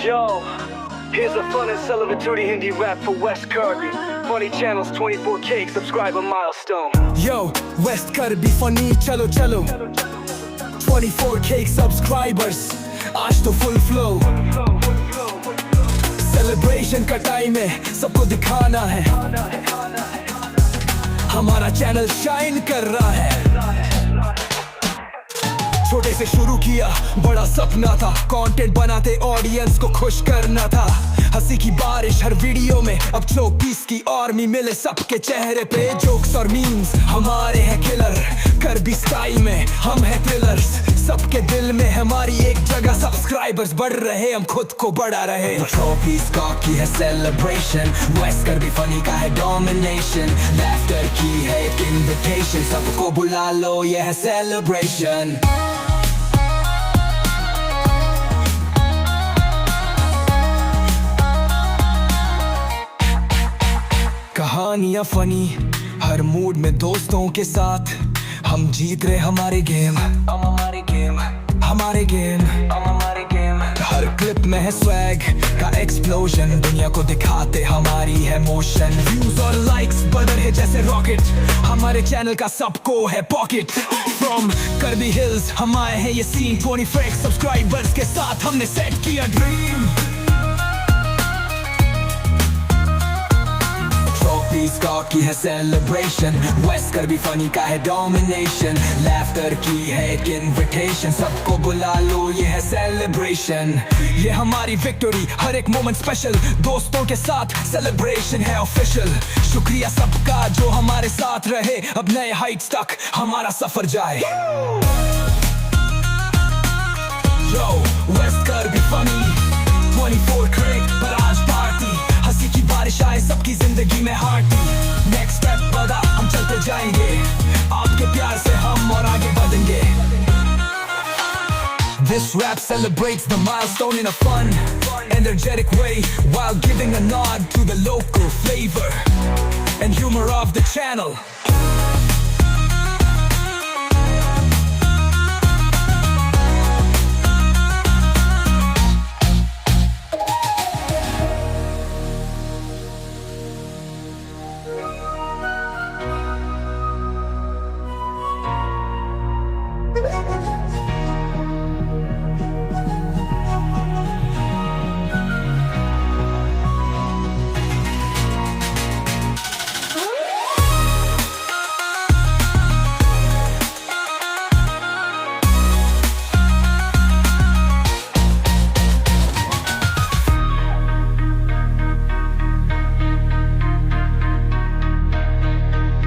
Yo, here's a fun and celebratory Hindi rap for West Karbi Funny channel's 24K subscriber milestone. Yo, West Karbi Funny, chalo chalo 24K subscribers, आज तो full flow. Celebration का time है, सबको दिखाना है. हमारा channel shine कर रहा है. छोटे से शुरू किया, बड़ा सपना था. कंटेंट बनाते ऑडियंस को खुश करना था. हंसी की बारिश हर वीडियो में, अब 24 की आर्मी मिले सबके चेहरे पे. जोक्स और मीम्स हमारे हैं किलर, करबी स्टाइल में हम हैं थ्रिलर्स. सबके दिल में हमारी एक जगह, सब्सक्राइबर्स बढ़ रहे, हम खुद को बढ़ा रहे. ट्रॉफीज की है सेलिब्रेशन, वेस्ट करबी फनी का है डोमिनेशन. लाफ्टर की है एक इनविटेशन, सबको बुला लो, ये है सेलिब्रेशन. कहानियां फनी हर मूड में दोस्तों के साथ. हम जीत रहे हमारे गेम, हमारे गेम. हर क्लिप में है स्वैग का एक्सप्लोजन, दुनिया को दिखाते हमारी है मोशन. व्यूज और लाइक्स बढ़ रहे जैसे रॉकेट, हमारे चैनल का सबको है पॉकेट. फ्रॉम करबी हिल्स हम आए हैं ये सीन, 25 सब्सक्राइबर्स के साथ हमने सेट किया ड्रीम. की है सेलिब्रेशन, वेस्ट करबी फनी का है डोमिनेशन. लाफ्टर की है एक इनविटेशन, सबको बुला लो, ये है सेलिब्रेशन. ये हमारी विक्टोरी, हर एक मोमेंट स्पेशल. दोस्तों के साथ सेलिब्रेशन है ऑफिशियल. शुक्रिया सबका जो हमारे साथ रहे, अब नए हाइट्स तक हमारा सफर जाए. Yo, West Karbi Funny 24 क्रिक पर आज पार्टी. हंसी की बारिश आए सबकी जिंदगी में हार्टी. नेक्स्ट स्टेप बड़ा हम चलते जाएंगे, आपके प्यार से हम और आगे बढ़ेंगे. This rap celebrates the milestone in a fun, energetic way, while giving a nod to the local flavor and humor of the channel.